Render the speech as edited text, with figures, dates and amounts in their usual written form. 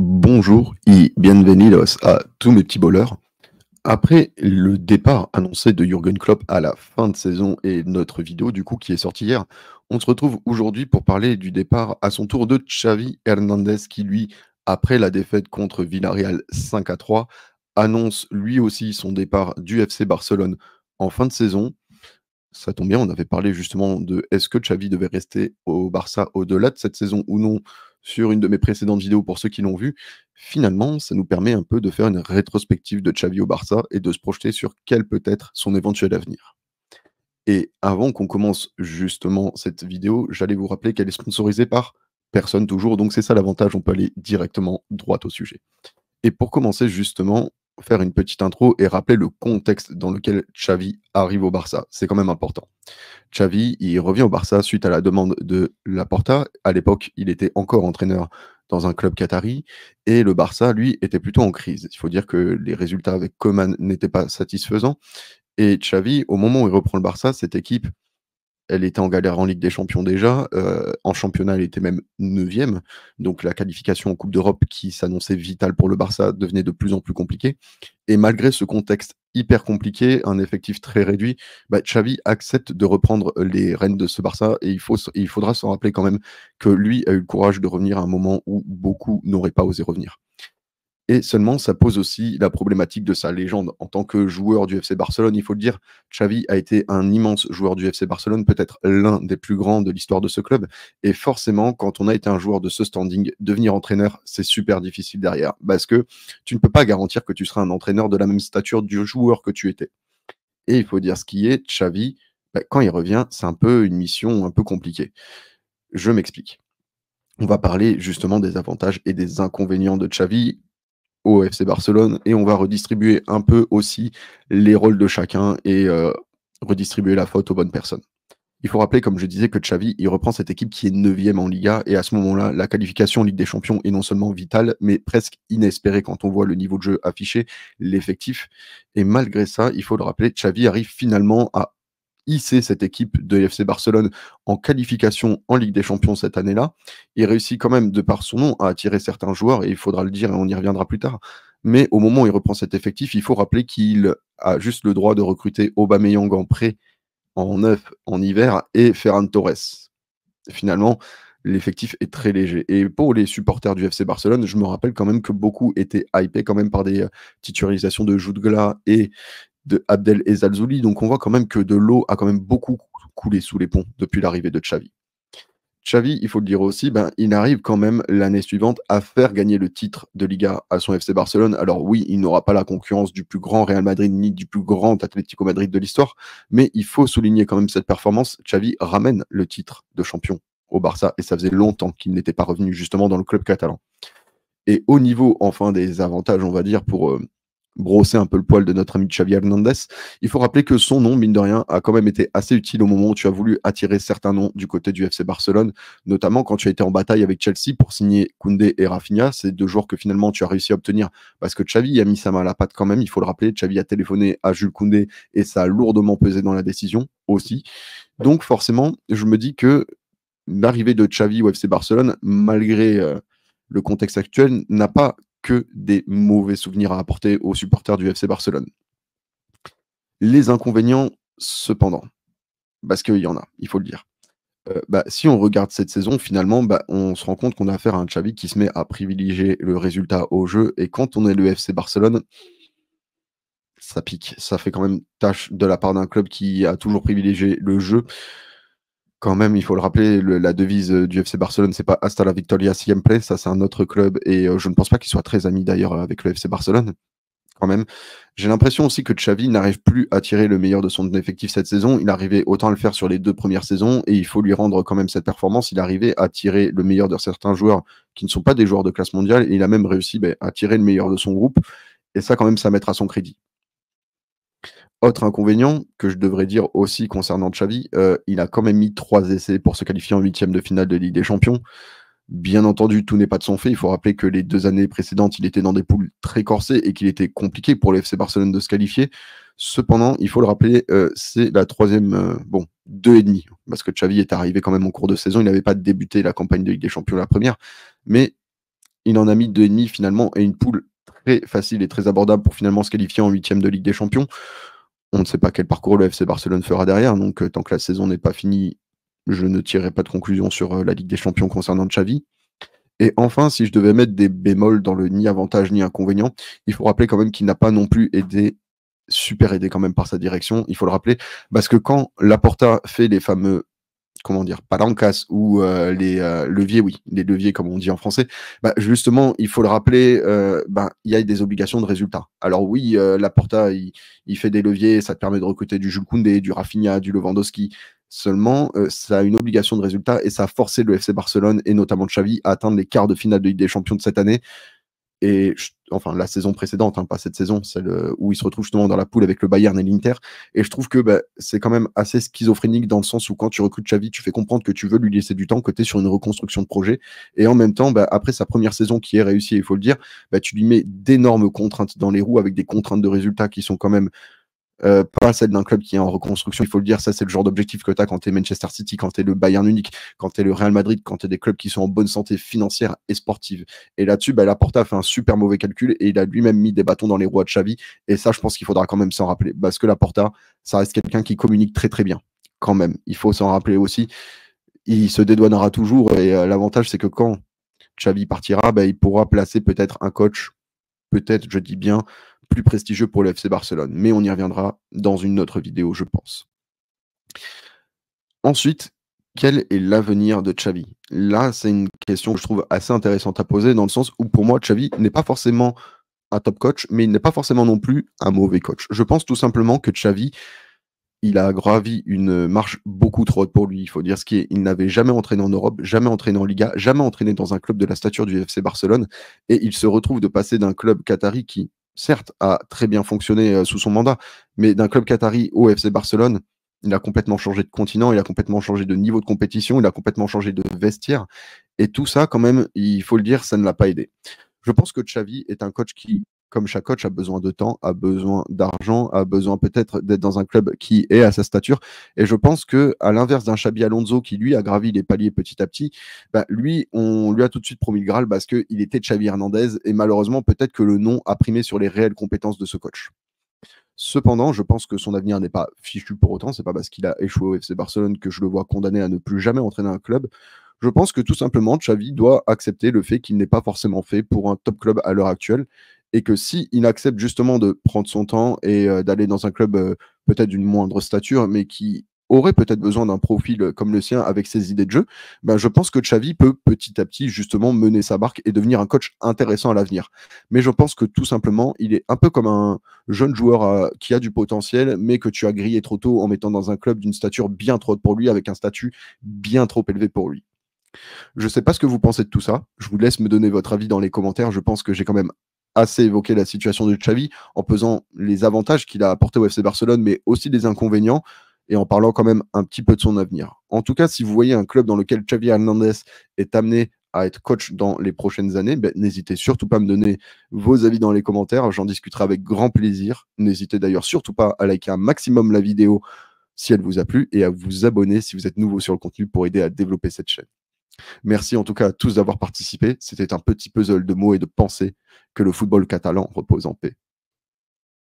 Bonjour y bienvenidos à tous mes petits bowlers. Après le départ annoncé de Jürgen Klopp à la fin de saison et notre vidéo du coup qui est sortie hier, on se retrouve aujourd'hui pour parler du départ à son tour de Xavi Hernandez qui lui, après la défaite contre Villarreal 5-3, annonce lui aussi son départ du FC Barcelone en fin de saison. Ça tombe bien, on avait parlé justement de est-ce que Xavi devait rester au Barça au-delà de cette saison ou non sur une de mes précédentes vidéos pour ceux qui l'ont vu. Finalement, ça nous permet un peu de faire une rétrospective de Xavi au Barça et de se projeter sur quel peut être son éventuel avenir. Et avant qu'on commence justement cette vidéo, j'allais vous rappeler qu'elle est sponsorisée par personne toujours, donc c'est ça l'avantage, on peut aller directement droit au sujet. Et pour commencer justement, faire une petite intro et rappeler le contexte dans lequel Xavi arrive au Barça. C'est quand même important. Xavi, il revient au Barça suite à la demande de Laporta. À l'époque, il était encore entraîneur dans un club qatari et le Barça, lui, était plutôt en crise. Il faut dire que les résultats avec Koeman n'étaient pas satisfaisants et Xavi, au moment où il reprend le Barça, cette équipe elle était en galère en Ligue des Champions déjà, en championnat, elle était même 9e, donc la qualification en Coupe d'Europe qui s'annonçait vitale pour le Barça devenait de plus en plus compliquée et malgré ce contexte hyper compliqué, un effectif très réduit, bah, Xavi accepte de reprendre les rênes de ce Barça et il faudra se rappeler quand même que lui a eu le courage de revenir à un moment où beaucoup n'auraient pas osé revenir. Et seulement, ça pose aussi la problématique de sa légende. En tant que joueur du FC Barcelone, il faut le dire, Xavi a été un immense joueur du FC Barcelone, peut-être l'un des plus grands de l'histoire de ce club. Et forcément, quand on a été un joueur de ce standing, devenir entraîneur, c'est super difficile derrière. Parce que tu ne peux pas garantir que tu seras un entraîneur de la même stature du joueur que tu étais. Et il faut dire ce qui est, Xavi, bah, quand il revient, c'est un peu une mission un peu compliquée. Je m'explique. On va parler justement des avantages et des inconvénients de Xavi au FC Barcelone et on va redistribuer un peu aussi les rôles de chacun et redistribuer la faute aux bonnes personnes. Il faut rappeler, comme je disais, que Xavi, il reprend cette équipe qui est 9e en Liga et à ce moment-là, la qualification en Ligue des Champions est non seulement vitale, mais presque inespérée quand on voit le niveau de jeu affiché, l'effectif. Et malgré ça, il faut le rappeler, Xavi arrive finalement à hisser cette équipe de FC Barcelone en qualification en Ligue des Champions cette année-là. Il réussit quand même, de par son nom, à attirer certains joueurs, et il faudra le dire, et on y reviendra plus tard. Mais au moment où il reprend cet effectif, il faut rappeler qu'il a juste le droit de recruter Aubameyang en prêt en neuf en hiver et Ferran Torres. Finalement, l'effectif est très léger. Et pour les supporters du FC Barcelone, je me rappelle quand même que beaucoup étaient hypés quand même par des titularisations de Jude Gla et de Abdel Ezalzouli. Donc on voit quand même que de l'eau a quand même beaucoup coulé sous les ponts depuis l'arrivée de Xavi. Xavi, il faut le dire aussi, ben, il arrive quand même l'année suivante à faire gagner le titre de Liga à son FC Barcelone. Alors oui, il n'aura pas la concurrence du plus grand Real Madrid ni du plus grand Atlético Madrid de l'histoire, mais il faut souligner quand même cette performance. Xavi ramène le titre de champion au Barça et ça faisait longtemps qu'il n'était pas revenu justement dans le club catalan. Et au niveau, enfin, des avantages, on va dire, pour brosser un peu le poil de notre ami Xavi Hernandez, il faut rappeler que son nom, mine de rien, a quand même été assez utile au moment où tu as voulu attirer certains noms du côté du FC Barcelone, notamment quand tu as été en bataille avec Chelsea pour signer Koundé et Rafinha. C'est deux joueurs que finalement tu as réussi à obtenir parce que Xavi a mis sa main à la pâte quand même, il faut le rappeler. Xavi a téléphoné à Jules Koundé et ça a lourdement pesé dans la décision aussi. Donc forcément, je me dis que l'arrivée de Xavi au FC Barcelone, malgré le contexte actuel, n'a pas que des mauvais souvenirs à apporter aux supporters du FC Barcelone. Les inconvénients, cependant, parce qu'il y en a, il faut le dire. Bah, si on regarde cette saison, finalement, bah, on se rend compte qu'on a affaire à un Xavi qui se met à privilégier le résultat au jeu. Et quand on est le FC Barcelone, ça pique. Ça fait quand même tâche de la part d'un club qui a toujours privilégié le jeu. Quand même, il faut le rappeler, la devise du FC Barcelone, c'est pas Hasta la Victoria siempre, ça c'est un autre club et je ne pense pas qu'il soit très ami d'ailleurs avec le FC Barcelone, quand même. J'ai l'impression aussi que Xavi n'arrive plus à tirer le meilleur de son effectif cette saison. Il arrivait autant à le faire sur les 2 premières saisons et il faut lui rendre quand même cette performance. Il arrivait à tirer le meilleur de certains joueurs qui ne sont pas des joueurs de classe mondiale et il a même réussi à tirer le meilleur de son groupe et ça quand même, ça mettra son crédit. Autre inconvénient que je devrais dire aussi concernant Xavi, il a quand même mis 3 essais pour se qualifier en 8e de finale de Ligue des Champions. Bien entendu, tout n'est pas de son fait. Il faut rappeler que les 2 années précédentes, il était dans des poules très corsées et qu'il était compliqué pour le FC Barcelone de se qualifier. Cependant, il faut le rappeler, c'est la 3e, 2,5 parce que Xavi est arrivé quand même en cours de saison. Il n'avait pas débuté la campagne de Ligue des Champions la première, mais il en a mis 2,5 finalement et une poule très facile et très abordable pour finalement se qualifier en 8e de Ligue des Champions. On ne sait pas quel parcours le FC Barcelone fera derrière, donc tant que la saison n'est pas finie, je ne tirerai pas de conclusion sur la Ligue des Champions concernant Xavi. Et enfin, si je devais mettre des bémols dans le ni avantage ni inconvénient, il faut rappeler quand même qu'il n'a pas non plus super aidé quand même par sa direction, il faut le rappeler, parce que quand Laporta fait les fameux, comment dire, palancas ou les leviers, oui, les leviers comme on dit en français, bah, justement, il faut le rappeler, il y a des obligations de résultat. Alors oui, Laporta, il fait des leviers, ça te permet de recruter du Jules Koundé, du Rafinha, du Lewandowski. Seulement, ça a une obligation de résultat et ça a forcé le FC Barcelone et notamment Xavi à atteindre les quarts de finale de Ligue des Champions de cette année. Et enfin, la saison précédente, hein, pas cette saison, celle où il se retrouve justement dans la poule avec le Bayern et l'Inter. Et je trouve que c'est quand même assez schizophrénique dans le sens où quand tu recrutes Xavi, tu fais comprendre que tu veux lui laisser du temps, que tu es sur une reconstruction de projet. Et en même temps, après sa première saison qui est réussie, il faut le dire, tu lui mets d'énormes contraintes dans les roues avec des contraintes de résultats qui sont quand même pas celle d'un club qui est en reconstruction, il faut le dire, ça c'est le genre d'objectif que tu as quand tu es Manchester City, quand tu es le Bayern Munich, quand tu es le Real Madrid, quand tu es des clubs qui sont en bonne santé financière et sportive. Et là-dessus, Laporta a fait un super mauvais calcul et il a lui-même mis des bâtons dans les roues à Xavi. Et ça, je pense qu'il faudra quand même s'en rappeler. Parce que Laporta, ça reste quelqu'un qui communique très très bien. Quand même, il faut s'en rappeler aussi. Il se dédouanera toujours et l'avantage, c'est que quand Xavi partira, il pourra placer peut-être un coach, peut-être, je dis bien, plus prestigieux pour le FC Barcelone. Mais on y reviendra dans une autre vidéo, je pense. Ensuite, quel est l'avenir de Xavi? Là, c'est une question que je trouve assez intéressante à poser dans le sens où pour moi, Xavi n'est pas forcément un top coach, mais il n'est pas forcément non plus un mauvais coach. Je pense tout simplement que Xavi, il a gravi une marche beaucoup trop haute pour lui. Il faut dire ce qui est. Il n'avait jamais entraîné en Europe, jamais entraîné en Liga, jamais entraîné dans un club de la stature du FC Barcelone. Et il se retrouve de passer d'un club qatari qui, certes, a très bien fonctionné sous son mandat, mais d'un club qatari au FC Barcelone, il a complètement changé de continent, il a complètement changé de niveau de compétition, il a complètement changé de vestiaire. Et tout ça, quand même, il faut le dire, ça ne l'a pas aidé. Je pense que Xavi est un coach qui, comme chaque coach, a besoin de temps, a besoin d'argent, a besoin peut-être d'être dans un club qui est à sa stature. Et je pense que, à l'inverse d'un Xabi Alonso qui, lui, a gravi les paliers petit à petit, lui, on lui a tout de suite promis le Graal parce qu'il était Xavi Hernandez et malheureusement, peut-être que le nom a primé sur les réelles compétences de ce coach. Cependant, je pense que son avenir n'est pas fichu pour autant. C'est pas parce qu'il a échoué au FC Barcelone que je le vois condamné à ne plus jamais entraîner un club. Je pense que tout simplement, Xavi doit accepter le fait qu'il n'est pas forcément fait pour un top club à l'heure actuelle et que si il accepte justement de prendre son temps et d'aller dans un club peut-être d'une moindre stature, mais qui aurait peut-être besoin d'un profil comme le sien avec ses idées de jeu, je pense que Xavi peut petit à petit justement mener sa barque et devenir un coach intéressant à l'avenir. Mais je pense que tout simplement, il est un peu comme un jeune joueur qui a du potentiel, mais que tu as grillé trop tôt en mettant dans un club d'une stature bien trop haute pour lui, avec un statut bien trop élevé pour lui. Je ne sais pas ce que vous pensez de tout ça. Je vous laisse me donner votre avis dans les commentaires. Je pense que j'ai quand même assez évoqué la situation de Xavi en pesant les avantages qu'il a apportés au FC Barcelone, mais aussi les inconvénients, et en parlant quand même un petit peu de son avenir. En tout cas, si vous voyez un club dans lequel Xavi Hernandez est amené à être coach dans les prochaines années, n'hésitez surtout pas à me donner vos avis dans les commentaires. J'en discuterai avec grand plaisir. N'hésitez d'ailleurs surtout pas à liker un maximum la vidéo si elle vous a plu et à vous abonner si vous êtes nouveau sur le contenu pour aider à développer cette chaîne. Merci en tout cas à tous d'avoir participé. C'était un petit puzzle de mots et de pensées. Que le football catalan repose en paix.